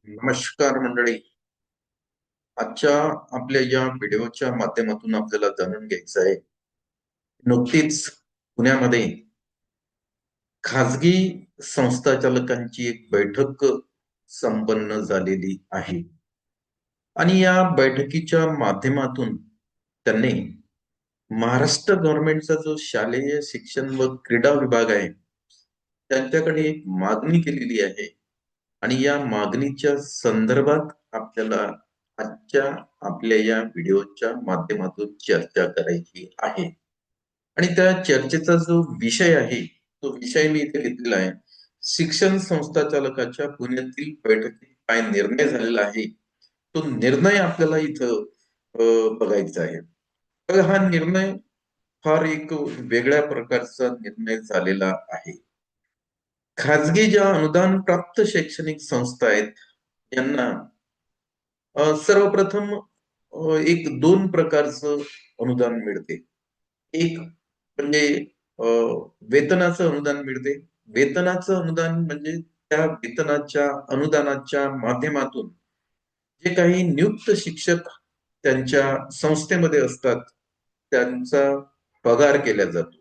नमस्कार मंडळी. आजच्या आपल्या या व्हिडिओच्या माध्यमातून आपल्याला जाणून घ्यायचं आहे. नुकतीच पुण्यामध्ये खाजगी संस्था चालकांची एक बैठक संपन्न झालेली आहे आणि या बैठकीच्या माध्यमातून त्यांनी महाराष्ट्र गव्हर्नमेंटचा जो शालेय शिक्षण व क्रीडा विभाग आहे त्यांच्याकडे एक मागणी केलेली आहे आणि या मागणीच्या संदर्भात आपल्याला आजच्या आपल्या या व्हिडिओच्या माध्यमातून चर्चा करायची आहे. आणि त्या चर्चेचा जो विषय आहे तो विषय मी इथे घेतलेला आहे. शिक्षण संस्था चालकाच्या पुण्यातील बैठकीत काय निर्णय झालेला आहे तो निर्णय आपल्याला इथं बघायचा आहे. तर हा निर्णय फार एक वेगळ्या प्रकारचा निर्णय झालेला आहे. खाजगी ज्या अनुदान प्राप्त शैक्षणिक संस्था आहेत यांना सर्वप्रथम एक दोन प्रकारचं अनुदान मिळते. एक म्हणजे अ, वेतनाचं अनुदान मिळते. वेतनाचं अनुदान म्हणजे त्या वेतनाच्या अनुदानाच्या माध्यमातून जे काही नियुक्त शिक्षक त्यांच्या संस्थेमध्ये असतात त्यांचा पगार केला जातो.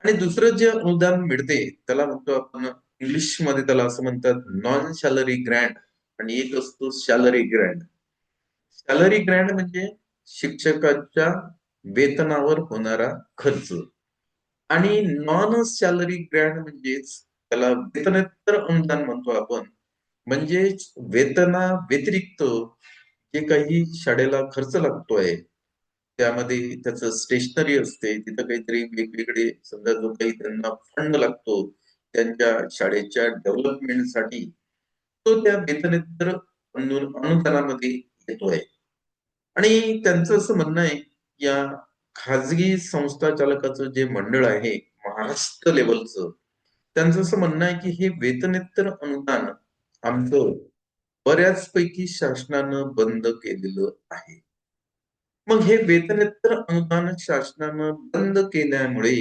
आणि दुसरं जे अनुदान मिळते त्याला म्हणतो आपण इंग्लिशमध्ये त्याला असं म्हणतात नॉन सॅलरी ग्रँट आणि एक असतो सॅलरी ग्रँट. सॅलरी ग्रँट म्हणजे शिक्षकाच्या वेतनावर होणारा खर्च आणि नॉन सॅलरी ग्रँट म्हणजेच त्याला वेतनेतर अनुदान म्हणतो आपण. म्हणजेच वेतना व्यतिरिक्त जे काही शाळेला खर्च लागतोय त्यामध्ये त्याचं स्टेशनरी असते, तिथं काहीतरी वेगवेगळे समजा जो काही त्यांना फंड लागतो त्यांच्या शाळेच्या डेव्हलपमेंटसाठी तो त्या वेतनेतर अनुदानामध्ये येतोय. आणि त्यांचं असं म्हणणं आहे या खाजगी संस्था चालकाचं जे मंडळ आहे महाराष्ट्र लेवलचं त्यांचं असं म्हणणं आहे की हे वेतनेतर अनुदान आमचं बऱ्याचपैकी शासनानं बंद केलेलं आहे. मग हे वेतनेतर अनुदान शासनानं बंद केल्यामुळे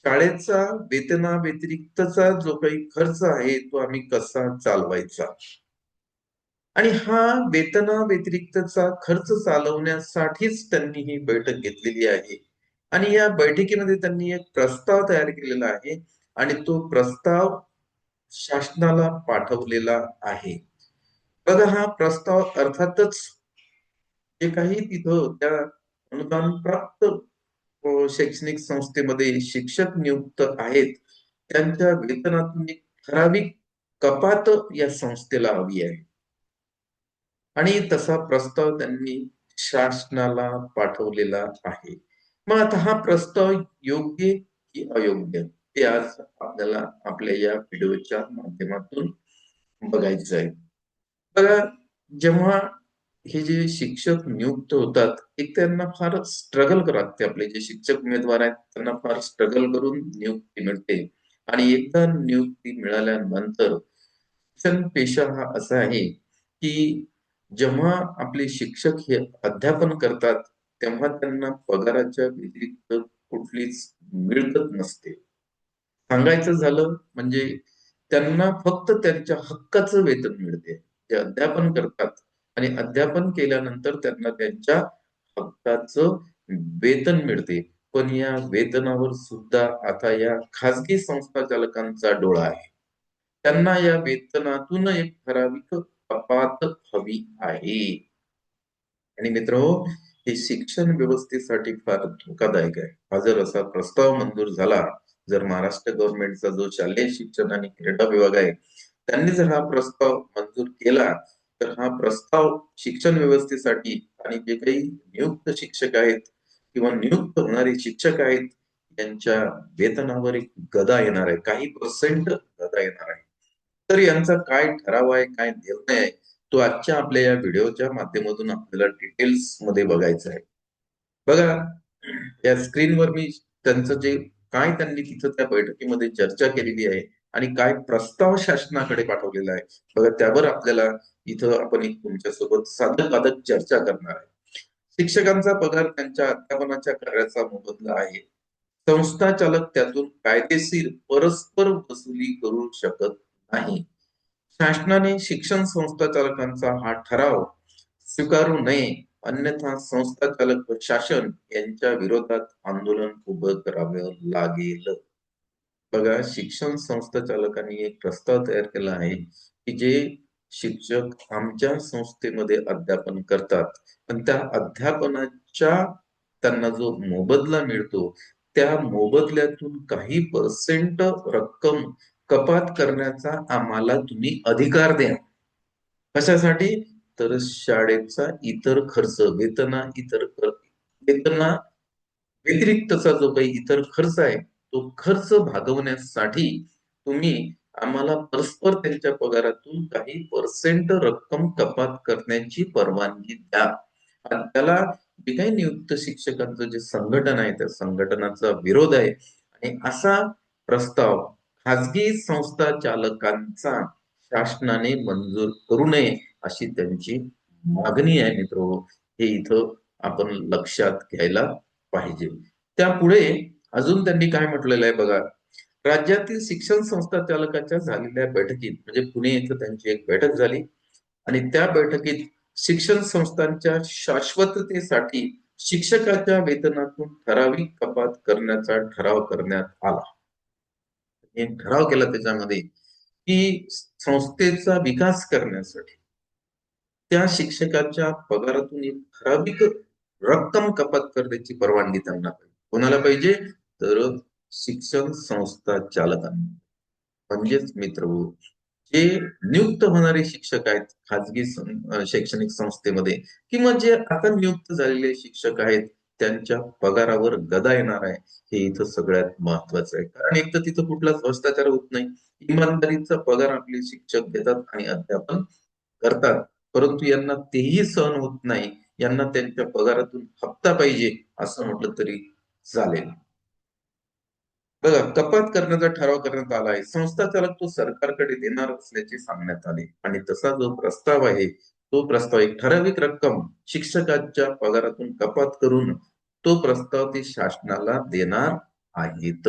शाळेचा वेतनाव्यतिरिक्तचा जो काही खर्च आहे तो आम्ही कसा चालवायचा आणि हा वेतना व्यतिरिक्तचा खर्च चालवण्यासाठीच त्यांनी ही बैठक घेतलेली आहे. आणि या बैठकीमध्ये त्यांनी एक प्रस्ताव तयार केलेला आहे आणि तो प्रस्ताव शासनाला पाठवलेला आहे. बघा हा प्रस्ताव अर्थातच जे काही तिथं त्या अनुदान प्राप्त शैक्षणिक संस्थेमध्ये शिक्षक नियुक्त आहेत त्यांच्या वेतनातून एक ठराविक कपात या संस्थेला हवी आहे आणि तसा प्रस्ताव त्यांनी शासनाला पाठवलेला आहे. मग आता हा प्रस्ताव योग्य की अयोग्य ते आज आपल्याला आपल्या या व्हिडिओच्या माध्यमातून बघायचं आहे. बघा, जेव्हा हे जे शिक्षक नियुक्त होतात एक त्यांना फार स्ट्रगल करावं लागते. आपले जे शिक्षक उमेदवार आहेत त्यांना फार स्ट्रगल करून नियुक्ती मिळते आणि एकदा नियुक्ती मिळाल्यानंतर शिक्षण पेशा हा असा आहे की जेव्हा आपले शिक्षक हे अध्यापन करतात तेव्हा त्यांना पगाराच्या व्यतिरिक्त कुठलीच मिळकत नसते. सांगायचं झालं म्हणजे त्यांना फक्त त्यांच्या हक्काचं वेतन मिळते. ते अध्यापन करतात आणि अध्यापन केल्यानंतर त्यांना त्यांच्या हक्काचं वेतन मिळते. पण या वेतनावर सुद्धा आता या खाजगी संस्था चालकांचा डोळा आहे. त्यांना या वेतनातून एक ठराविक कपात हवी आहे. आणि मित्रहो, हे शिक्षण व्यवस्थेसाठी फार धोकादायक आहे. हा जर असा प्रस्ताव मंजूर झाला, जर महाराष्ट्र गव्हर्नमेंटचा जो शालेय शिक्षण आणि क्रीडा विभाग आहे त्यांनी जर हा प्रस्ताव मंजूर केला तर हा प्रस्ताव शिक्षण व्यवस्थेसाठी आणि जे काही नियुक्त शिक्षक आहेत किंवा नियुक्त होणारे शिक्षक आहेत त्यांच्या वेतनावर एक गदा येणार आहे. काही पर्सेंट गदा येणार आहे. तर यांचा काय ठराव आहे, काय निर्णय आहे तो आजच्या आपल्या या व्हिडिओच्या माध्यमातून आपल्याला डिटेल्स मध्ये बघायचा आहे. बघा, या स्क्रीनवर मी त्यांचं जे काय त्यांनी तिथं त्या बैठकीमध्ये चर्चा केलेली आहे आणि काय प्रस्ताव शासनाकडे पाठवलेला आहे बघा त्यावर आपल्याला इथं आपण एक तुमच्यासोबत साधक बाधक चर्चा करणार आहे. शिक्षकांचा पगार त्यांच्या अध्यापनाच्या कार्याचा मोबदला आहे. संस्था चालक त्यातून कायदेशीर परस्पर वसुली करू शकत नाही. शासनाने शिक्षण संस्था चालकांचा हा ठराव स्वीकारू नये, अन्यथा संस्था चालक व शासन यांच्या विरोधात आंदोलन उभं करावं लागेल. बघा, शिक्षण संस्था चालकांनी एक प्रस्ताव तयार केला आहे की जे शिक्षक आमच्या संस्थेमध्ये अध्यापन करतात, पण त्या अध्यापनाच्या त्यांना जो मोबदला मिळतो, त्या मोबदल्यातून काही पर्सेंट रक्कम कपात करण्याचा आम्हाला तुम्ही अधिकार द्या. कशासाठी? तर शाळेचा इतर खर्च, वेतना व्यतिरिक्तचा जो काही इतर खर्च आहे, तो खर्च भागवण्यासाठी तुम्ही आम्हाला परस्पर त्यांच्या पगारातून काही पर्सेंट रक्कम कपात करण्याची परवानगी द्या. आणि त्याला जे काही नियुक्त शिक्षकांचं जे संघटन आहे, त्या संघटनाचा विरोध आहे. आणि असा प्रस्ताव खाजगी संस्था चालकांचा शासनाने मंजूर करू नये, अशी त्यांची मागणी आहे मित्र. हे इथं आपण लक्षात घ्यायला पाहिजे. त्यापुढे अजून त्यांनी काय म्हटलेलं आहे बघा. राज्यातील शिक्षण संस्था चालकाच्या झालेल्या बैठकीत, म्हणजे पुणे येथे त्यांची एक बैठक झाली आणि त्या बैठकीत शिक्षण संस्थांच्या शाश्वततेसाठी शिक्षकाच्या वेतनातून ठराविक कपात करण्याचा ठराव करण्यात आला. एक ठराव केला त्याच्यामध्ये की संस्थेचा विकास करण्यासाठी त्या शिक्षकाच्या पगारातून एक ठराविक रक्कम कपात करण्याची परवानगी त्यांना पाहिजे. कोणाला पाहिजे? तर शिक्षण संस्था चालकांना. म्हणजेच मित्र, जे नियुक्त होणारे शिक्षक आहेत खाजगी शैक्षणिक संस्थेमध्ये, किंवा जे आता नियुक्त झालेले शिक्षक आहेत, त्यांच्या पगारावर गदा येणार आहे. हे इथं सगळ्यात महत्वाचं आहे. कारण एक तर तिथं कुठलाच भ्रष्टाचार होत नाही. इमानदारीचा पगार आपले शिक्षक घेतात आणि अध्यापन करतात. परंतु यांना तेही सहन होत नाही. यांना त्यांच्या पगारातून हप्ता पाहिजे, असं म्हटलं तरी चालेल. बघा, कपात करण्याचा ठराव करण्यात आला आहे. संस्था चालक तो सरकारकडे देणार असल्याचे सांगण्यात आले आणि तसा जो प्रस्ताव आहे, तो प्रस्ताव एक ठराविक रक्कम शिक्षकाच्या पगारातून कपात करून तो प्रस्ताव ते शासनाला देणार आहेत.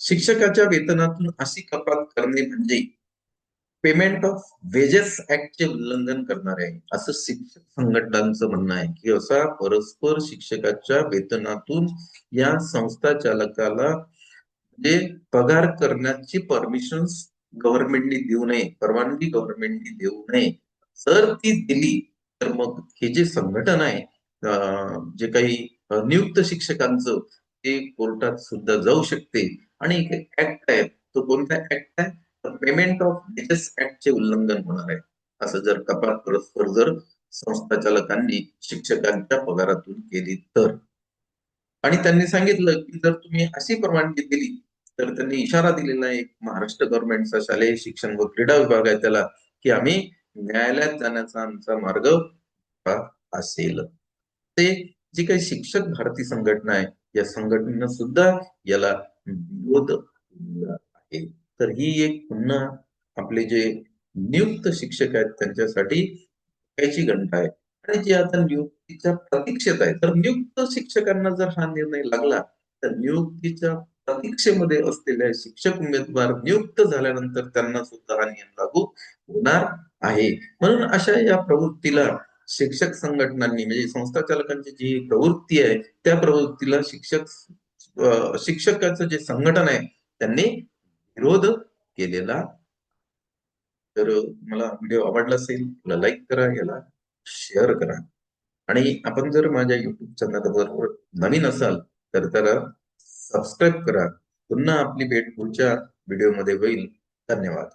शिक्षकाच्या वेतनातून अशी कपात करणे म्हणजे पेमेंट ऑफ वेजेस ऍक्टचे उल्लंघन करणारे आहे, असं शिक्षक संघटनांचं म्हणणं आहे. की असा परस्पर शिक्षकाच्या वेतनातून या संस्था चालकाला म्हणजे पगार करण्याची परमिशन गव्हर्नमेंटने देऊ नये, परवानगी गव्हर्नमेंटने देऊ नये. जर ती दिली तर मग हे जे संघटन आहे, जे काही नियुक्त शिक्षकांचं, ते कोर्टात सुद्धा जाऊ शकते. आणि एक ऍक्ट आहे, तो कोणता ऍक्ट आहे? पेमेंट ऑफ वेजेस ऍक्टचे उल्लंघन होणार आहे, असं जर कपात परस्पर जर संस्था चालकांनी शिक्षकांच्या पगारातून केली तर. आणि त्यांनी सांगितलं की जर तुम्ही अशी परवानगी दिली, तर त्यांनी इशारा दिलेला आहे महाराष्ट्र गव्हर्नमेंटचा शालेय शिक्षण व क्रीडा विभाग आहे त्याला, की आम्ही न्यायालयात जाण्याचा आमचा मार्ग असेल. ते जी काही शिक्षक भारती संघटना आहे, या संघटनेनं सुद्धा याला विरोध केलेला आहे. तर ही एक पुन्हा आपले जे नियुक्त शिक्षक आहेत त्यांच्यासाठी याची घंटा आहे. आणि जे आता नियुक्तीच्या प्रतीक्षेत आहे, तर नियुक्त शिक्षकांना जर हा निर्णय लागला, तर नियुक्तीच्या प्रतीक्षेमध्ये असलेल्या शिक्षक उमेदवार नियुक्त झाल्यानंतर त्यांना सुद्धा हा नियम लागू होणार आहे. म्हणून अशा या प्रवृत्तीला शिक्षक संघटनांनी, म्हणजे संस्था चालकांची जी प्रवृत्ती आहे, त्या प्रवृत्तीला शिक्षकाचं जे संघटन आहे त्यांनी विरोध केलेला. तर मला व्हिडिओ आवडला असेल, याला लाईक करा, याला शेअर करा. आणि आपण जर माझ्या युट्यूब चॅनलवर नवीन असाल तर त्याला सबस्क्राईब करा. पुन्हा आपली भेट पुढच्या व्हिडिओमध्ये होईल. धन्यवाद.